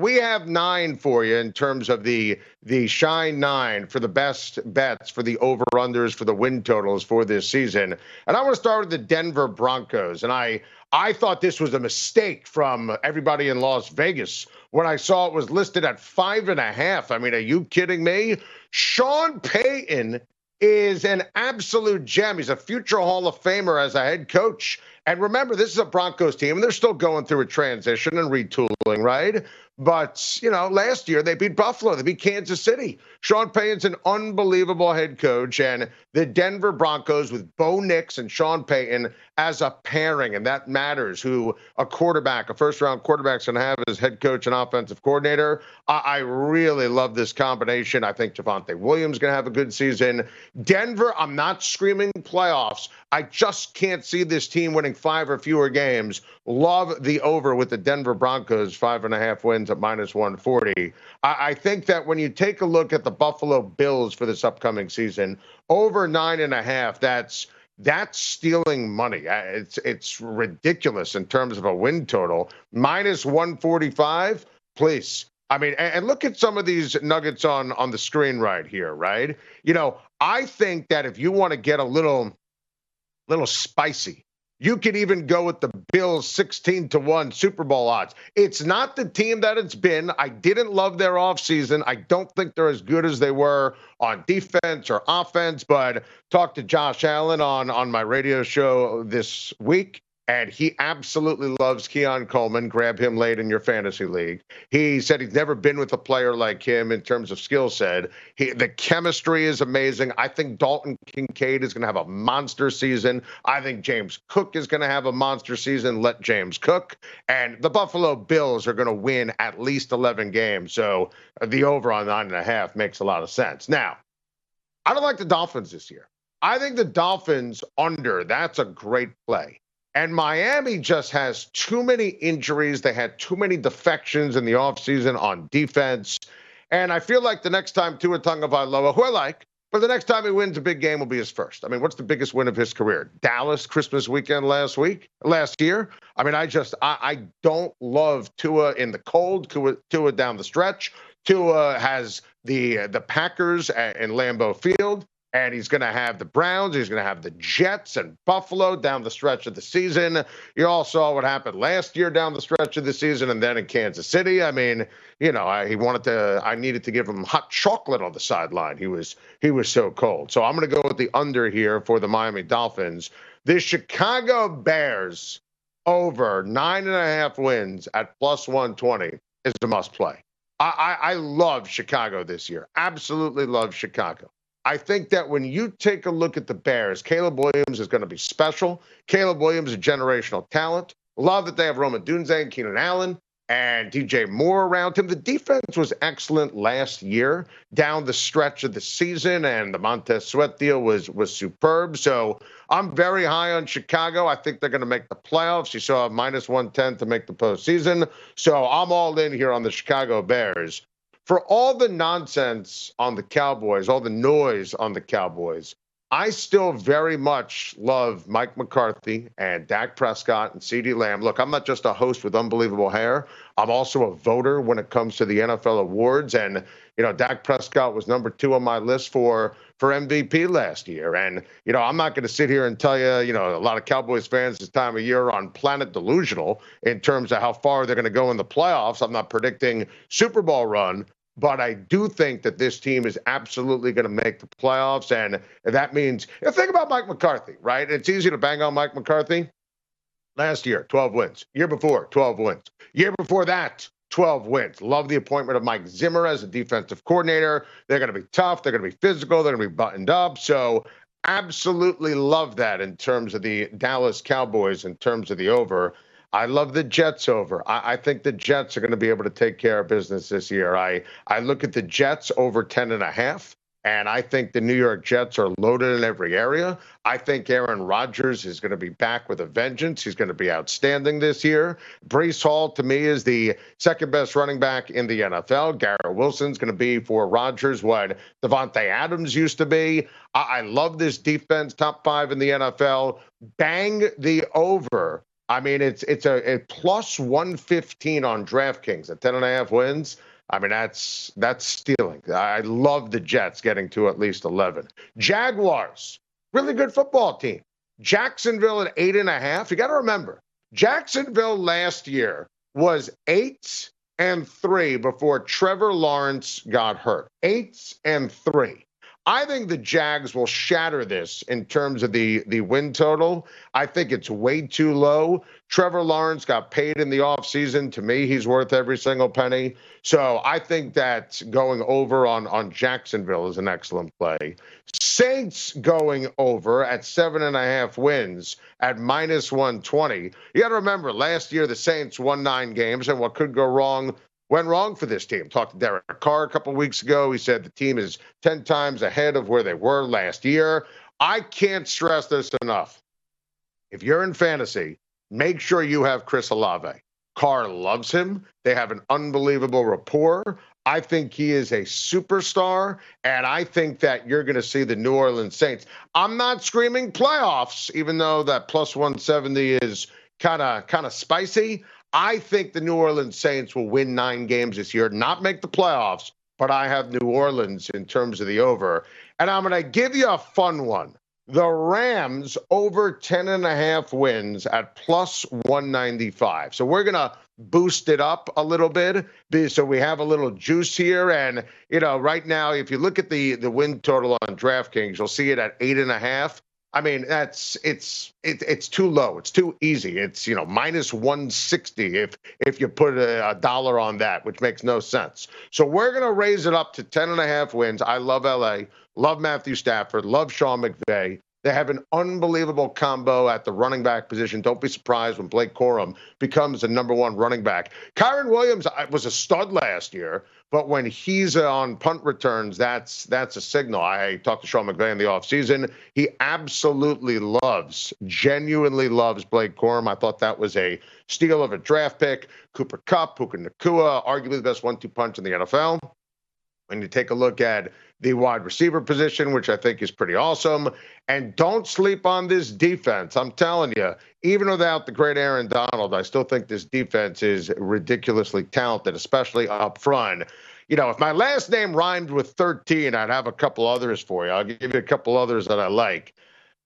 we have 9 for you in terms of the Schein 9 for the best bets for the over-unders for the win totals for this season. And I want to start with the Denver Broncos. And I thought this was a mistake from everybody in Las Vegas when I saw it was listed at 5.5. I mean, are you kidding me? Sean Payton is an absolute gem. He's a future Hall of Famer as a head coach. And remember, this is a Broncos team, and they're still going through a transition and retooling, right? But, last year they beat Buffalo. They beat Kansas City. Sean Payton's an unbelievable head coach, and the Denver Broncos with Bo Nix and Sean Payton as a pairing, and that matters who a first-round quarterback's going to have as head coach and offensive coordinator. I really love this combination. I think Javonte Williams is going to have a good season. Denver, I'm not screaming playoffs. I just can't see this team winning 5 or fewer games. Love the over with the Denver Broncos, 5.5 wins at -140. I think that when you take a look at the Buffalo Bills for this upcoming season, over 9.5, that's stealing money. It's ridiculous in terms of a win total. -145, please. I mean, and look at some of these nuggets on the screen right here, right? I think that if you want to get a little spicy, you could even go with the Bills 16-1 Super Bowl odds. It's not the team that it's been. I didn't love their offseason. I don't think they're as good as they were on defense or offense, but talked to Josh Allen on my radio show this week, and he absolutely loves Keon Coleman. Grab him late in your fantasy league. He said he's never been with a player like him in terms of skill set. The chemistry is amazing. I think Dalton Kincaid is going to have a monster season. I think James Cook is going to have a monster season. Let James Cook. And the Buffalo Bills are going to win at least 11 games. So the over on 9.5 makes a lot of sense. Now, I don't like the Dolphins this year. I think the Dolphins under, that's a great play. And Miami just has too many injuries. They had too many defections in the offseason on defense. And I feel like the next time Tua Tagovailoa, who I like, but the next time he wins a big game will be his first. I mean, what's the biggest win of his career? Dallas, Christmas weekend last year. I mean, I don't love Tua in the cold, Tua down the stretch. Tua has the Packers in Lambeau Field. And he's going to have the Browns. He's going to have the Jets and Buffalo down the stretch of the season. You all saw what happened last year down the stretch of the season and then in Kansas City. I mean, I needed to give him hot chocolate on the sideline. He was so cold. So I'm going to go with the under here for the Miami Dolphins. The Chicago Bears over 9.5 wins at +120 is a must play. I love Chicago this year. Absolutely love Chicago. I think that when you take a look at the Bears, Caleb Williams is going to be special. Caleb Williams is a generational talent. Love that they have Rome Odunze and Keenan Allen and DJ Moore around him. The defense was excellent last year down the stretch of the season, and the Montez Sweat deal was superb. So I'm very high on Chicago. I think they're going to make the playoffs. You saw -110 to make the postseason. So I'm all in here on the Chicago Bears. For all the nonsense on the Cowboys, all the noise on the Cowboys, I still very much love Mike McCarthy and Dak Prescott and CeeDee Lamb. Look, I'm not just a host with unbelievable hair. I'm also a voter when it comes to the NFL awards. And, Dak Prescott was number 2 on my list for MVP last year. And, I'm not going to sit here and tell you, a lot of Cowboys fans this time of year are on planet delusional in terms of how far they're going to go in the playoffs. I'm not predicting Super Bowl run. But I do think that this team is absolutely going to make the playoffs. And that means, think about Mike McCarthy, right? It's easy to bang on Mike McCarthy. Last year, 12 wins. Year before, 12 wins. Year before that, 12 wins. Love the appointment of Mike Zimmer as a defensive coordinator. They're going to be tough. They're going to be physical. They're going to be buttoned up. So absolutely love that in terms of the Dallas Cowboys, in terms of the over. I love the Jets over. I think the Jets are going to be able to take care of business this year. I look at the Jets over 10.5, and I think the New York Jets are loaded in every area. I think Aaron Rodgers is going to be back with a vengeance. He's going to be outstanding this year. Breece Hall, to me, is the second best running back in the NFL. Garrett Wilson's going to be for Rodgers what Devontae Adams used to be. I love this defense, top 5 in the NFL. Bang the over I mean, it's a plus 115 on DraftKings at 10.5 wins. I mean, that's stealing. I love the Jets getting to at least 11. Jaguars, really good football team. Jacksonville at 8.5. You got to remember, Jacksonville last year was 8-3 before Trevor Lawrence got hurt. 8-3. I think the Jags will shatter this in terms of the win total. I think it's way too low. Trevor Lawrence got paid in the offseason. To me, he's worth every single penny. So I think that going over on Jacksonville is an excellent play. Saints going over at 7.5 wins at minus 120. You got to remember, last year the Saints won 9 games, and what could go wrong went wrong for this team. Talked to Derek Carr a couple weeks ago. He said the team is 10 times ahead of where they were last year. I can't stress this enough. If you're in fantasy, make sure you have Chris Olave. Carr loves him. They have an unbelievable rapport. I think he is a superstar, and I think that you're going to see the New Orleans Saints. I'm not screaming playoffs, even though that plus 170 is kind of spicy. I think the New Orleans Saints will win 9 games this year, not make the playoffs, but I have New Orleans in terms of the over. And I'm going to give you a fun one. The Rams over 10.5 wins at plus 195. So we're going to boost it up a little bit so we have a little juice here. And, right now, if you look at the win total on DraftKings, you'll see it at 8.5. I mean, it's too low. It's too easy. It's, minus 160 if you put a dollar on that, which makes no sense. So we're going to raise it up to 10.5 wins. I love LA, love Matthew Stafford, love Sean McVay. They have an unbelievable combo at the running back position. Don't be surprised when Blake Corum becomes the number 1 running back. Kyren Williams was a stud last year, but when he's on punt returns, that's a signal. I talked to Sean McVay in the offseason. He absolutely genuinely loves Blake Corum. I thought that was a steal of a draft pick. Cooper Kupp, Puka Nacua, arguably the best 1-2 punch in the NFL. When you take a look at the wide receiver position, which I think is pretty awesome. And don't sleep on this defense. I'm telling you, even without the great Aaron Donald, I still think this defense is ridiculously talented, especially up front. If my last name rhymed with 13, I'd have a couple others for you. I'll give you a couple others that I like.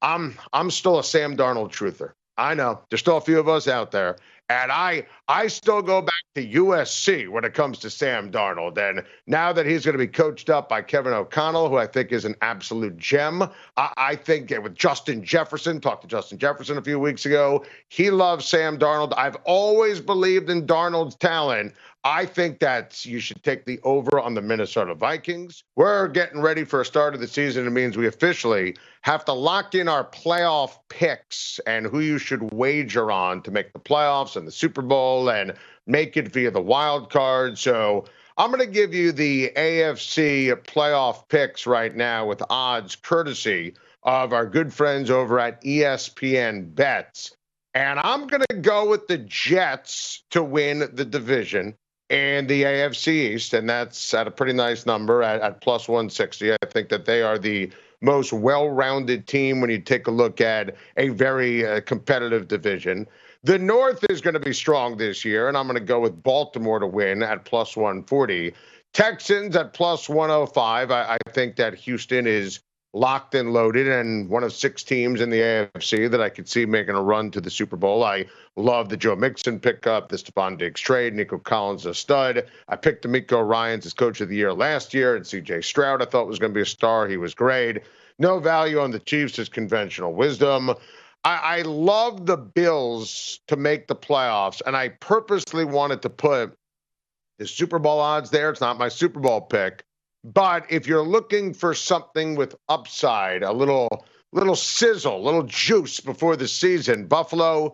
I'm still a Sam Darnold truther. I know there's still a few of us out there. And I still go back to USC when it comes to Sam Darnold. And now that he's going to be coached up by Kevin O'Connell, who I think is an absolute gem, I think with Justin Jefferson, talked to Justin Jefferson a few weeks ago, he loves Sam Darnold. I've always believed in Darnold's talent. I think that you should take the over on the Minnesota Vikings. We're getting ready for a start of the season. It means we officially have to lock in our playoff picks and who you should wager on to make the playoffs and the Super Bowl and make it via the wild card. So I'm going to give you the AFC playoff picks right now with odds courtesy of our good friends over at ESPN Bets. And I'm going to go with the Jets to win the division and the AFC East, and that's at a pretty nice number at plus 160. I think that they are the most well-rounded team when you take a look at a very competitive division. The North is going to be strong this year, and I'm going to go with Baltimore to win at plus 140. Texans at plus 105. I think that Houston is locked and loaded and one of 6 teams in the AFC that I could see making a run to the Super Bowl. I love the Joe Mixon pickup, the Stephon Diggs trade, Nico Collins a stud. I picked D'Amico Ryans as coach of the year last year, and C.J. Stroud I thought was going to be a star. He was great. No value on the Chiefs is conventional wisdom. I love the Bills to make the playoffs, and I purposely wanted to put the Super Bowl odds there. It's not my Super Bowl pick. But if you're looking for something with upside, a little sizzle, a little juice before the season, Buffalo,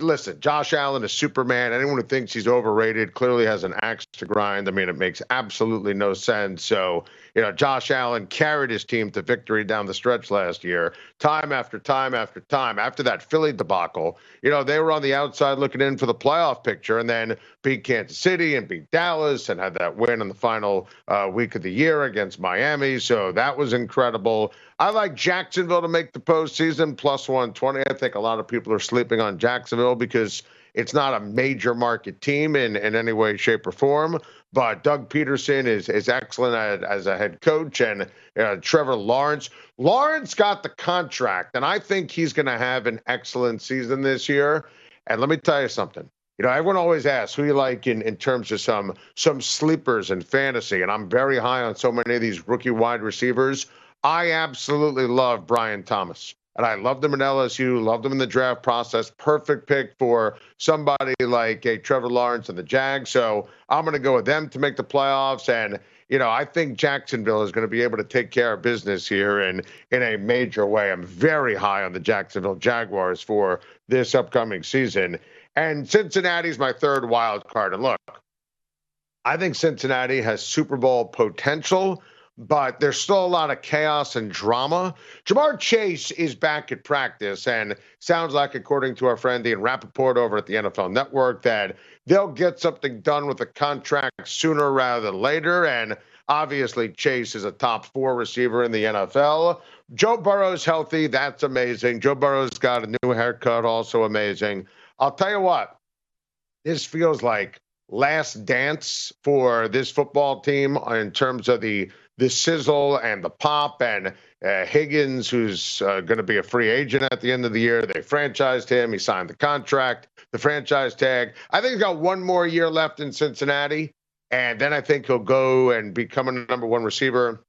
listen, Josh Allen is Superman. Anyone who thinks he's overrated clearly has an axe to grind. I mean, it makes absolutely no sense. So, Josh Allen carried his team to victory down the stretch last year, time after time after time. After that Philly debacle, they were on the outside looking in for the playoff picture and then beat Kansas City and beat Dallas and had that win in the final week of the year against Miami. So that was incredible. I like Jacksonville to make the postseason, plus 120. I think a lot of people are sleeping on Jacksonville. Jacksonville because it's not a major market team in any way, shape, or form. But Doug Peterson is excellent as a head coach, and Trevor Lawrence. Lawrence got the contract, and I think he's going to have an excellent season this year. And let me tell you something. Everyone always asks who you like in terms of some sleepers in fantasy, and I'm very high on so many of these rookie wide receivers. I absolutely love Brian Thomas, and I loved him in LSU, loved him in the draft process. Perfect pick for somebody like a Trevor Lawrence and the Jags. So I'm going to go with them to make the playoffs, and I think Jacksonville is going to be able to take care of business here in a major way. I'm very high on the Jacksonville Jaguars for this upcoming season. And Cincinnati's my third wild card. And look, I think Cincinnati has Super Bowl potential, but there's still a lot of chaos and drama. Jamar Chase is back at practice, and sounds like, according to our friend Ian Rappaport over at the NFL Network, that they'll get something done with the contract sooner rather than later. And obviously, Chase is a top 4 receiver in the NFL. Joe Burrow's healthy. That's amazing. Joe Burrow's got a new haircut, also amazing. I'll tell you what, this feels like last dance for this football team in terms of the sizzle and the pop. And Higgins, who's going to be a free agent at the end of the year, they franchised him. He signed the contract, the franchise tag. I think he's got one more year left in Cincinnati, and then I think he'll go and become a number 1 receiver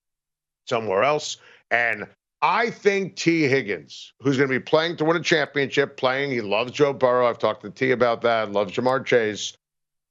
somewhere else. And I think T. Higgins, who's going to be playing to win a championship, he loves Joe Burrow. I've talked to T about that. Loves Jamar Chase.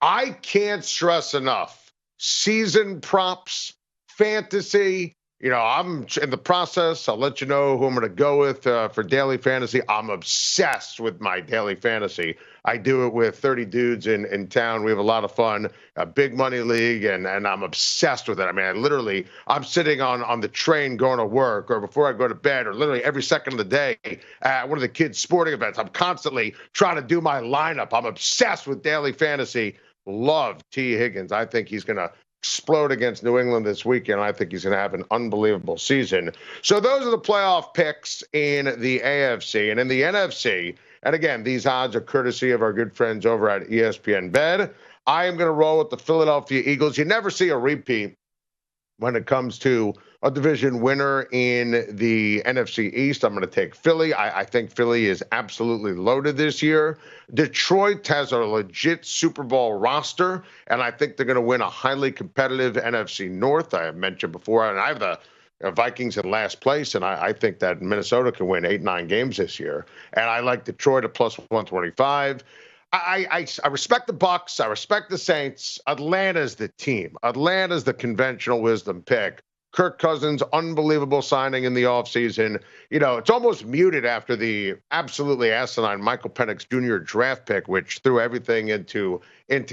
I can't stress enough. Season props, fantasy. I'm in the process. I'll let you know who I'm going to go with for daily fantasy. I'm obsessed with my daily fantasy. I do it with 30 dudes in town. We have a lot of fun, a big money league, and I'm obsessed with it. I mean, I'm sitting on the train going to work or before I go to bed or literally every second of the day at one of the kids' sporting events. I'm constantly trying to do my lineup. I'm obsessed with daily fantasy. Love T. Higgins. I think he's going to explode against New England this weekend. I think he's going to have an unbelievable season. So those are the playoff picks in the AFC. And in the NFC, and again, these odds are courtesy of our good friends over at ESPN Bet. I am going to roll with the Philadelphia Eagles. You never see a repeat when it comes to a division winner in the NFC East. I'm going to take Philly. I think Philly is absolutely loaded this year. Detroit has a legit Super Bowl roster, and I think they're going to win a highly competitive NFC North. I have mentioned before, and I have the Vikings in last place, and I think that Minnesota can win 8-9 games this year. And I like Detroit at plus 125. I respect the Bucs. I respect the Saints. Atlanta's the team. Atlanta's the conventional wisdom pick. Kirk Cousins, unbelievable signing in the offseason. It's almost muted after the absolutely asinine Michael Penix Jr. draft pick, which threw everything into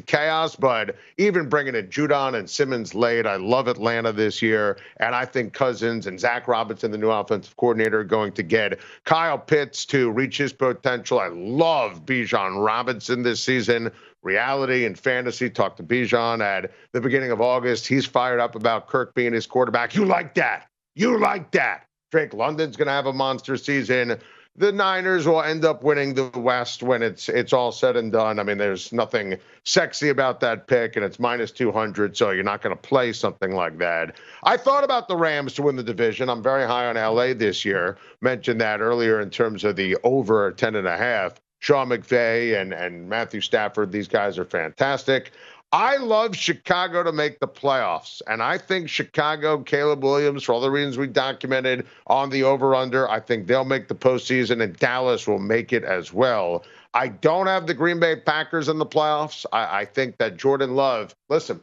chaos. But even bringing in Judon and Simmons late, I love Atlanta this year. And I think Cousins and Zach Robinson, the new offensive coordinator, are going to get Kyle Pitts to reach his potential. I love Bijan Robinson this season. Reality and fantasy. Talked to Bijan at the beginning of August. He's fired up about Kirk being his quarterback. You like that. You like that. Drake London's going to have a monster season. The Niners will end up winning the West when it's all said and done. I mean, there's nothing sexy about that pick, and it's minus 200, so you're not going to play something like that. I thought about the Rams to win the division. I'm very high on LA this year. Mentioned that earlier in terms of the over 10.5. Sean McVay and Matthew Stafford, these guys are fantastic. I love Chicago to make the playoffs, and I think Chicago, Caleb Williams, for all the reasons we documented on the over-under, I think they'll make the postseason, and Dallas will make it as well. I don't have the Green Bay Packers in the playoffs. I think that Jordan Love, listen,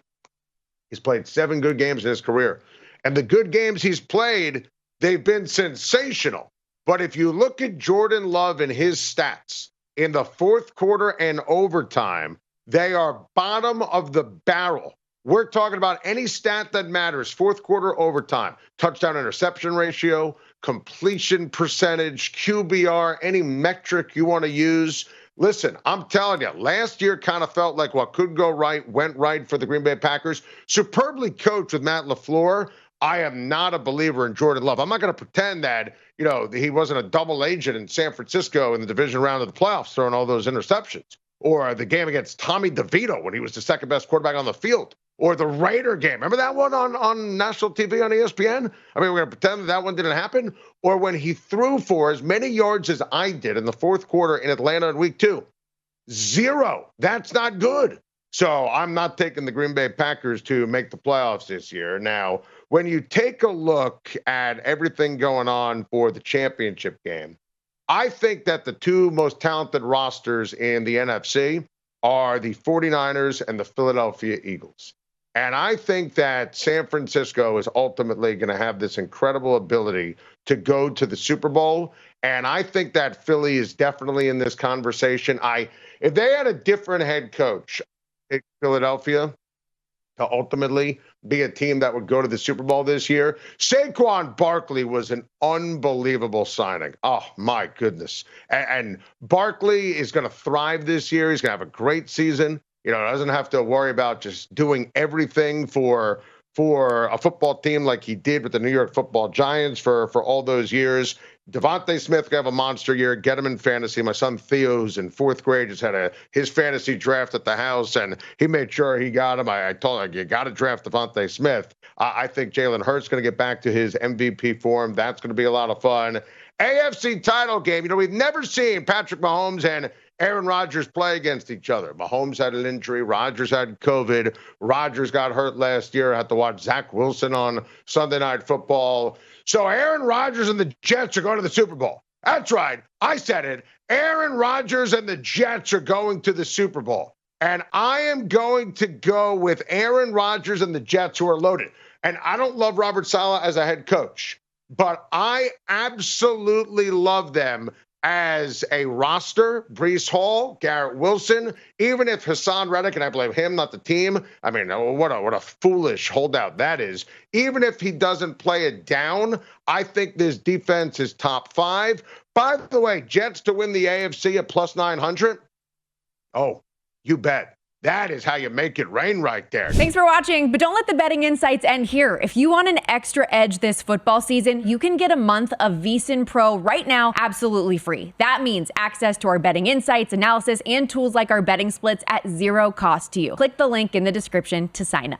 he's played 7 good games in his career, and the good games he's played, they've been sensational. But if you look at Jordan Love and his stats, in the fourth quarter and overtime, they are bottom of the barrel. We're talking about any stat that matters. Fourth quarter, overtime, touchdown interception ratio, completion percentage, QBR, any metric you want to use. Listen, I'm telling you, last year kind of felt like what could go right went right for the Green Bay Packers. Superbly coached with Matt LaFleur. I am not a believer in Jordan Love. I'm not going to pretend that, he wasn't a double agent in San Francisco in the division round of the playoffs throwing all those interceptions, or the game against Tommy DeVito when he was the second best quarterback on the field, or the Raider game. Remember that one on national TV on ESPN? I mean, we're going to pretend that one didn't happen? Or when he threw for as many yards as I did in the fourth quarter in Atlanta in week 2. 0. That's not good. So I'm not taking the Green Bay Packers to make the playoffs this year. Now, when you take a look at everything going on for the championship game, I think that the two most talented rosters in the NFC are the 49ers and the Philadelphia Eagles. And I think that San Francisco is ultimately going to have this incredible ability to go to the Super Bowl. And I think that Philly is definitely in this conversation. If they had a different head coach in Philadelphia to ultimately be a team that would go to the Super Bowl this year, Saquon Barkley was an unbelievable signing. Oh, my goodness. And Barkley is going to thrive this year. He's going to have a great season. Doesn't have to worry about just doing everything for a football team like he did with the New York Football Giants for all those years. Devontae Smith going to have a monster year. Get him in fantasy. My son Theo's in 4th grade just had his fantasy draft at the house, and he made sure he got him. I told him, you got to draft Devontae Smith. I think Jalen Hurts going to get back to his MVP form. That's going to be a lot of fun. AFC title game. We've never seen Patrick Mahomes and Aaron Rodgers play against each other. Mahomes had an injury. Rodgers had COVID. Rodgers got hurt last year. I had to watch Zach Wilson on Sunday Night Football. So Aaron Rodgers and the Jets are going to the Super Bowl. That's right. I said it. Aaron Rodgers and the Jets are going to the Super Bowl. And I am going to go with Aaron Rodgers and the Jets, who are loaded. And I don't love Robert Saleh as a head coach, but I absolutely love them as a roster. Breece Hall, Garrett Wilson, even if Hassan Reddick, and I blame him, not the team. I mean, what a foolish holdout that is. Even if he doesn't play it down, I think this defense is top 5. By the way, Jets to win the AFC at plus 900. Oh, you bet. That is how you make it rain right there. Thanks for watching, but don't let the betting insights end here. If you want an extra edge this football season, you can get a month of VSiN Pro right now absolutely free. That means access to our betting insights, analysis, and tools like our betting splits at 0 cost to you. Click the link in the description to sign up.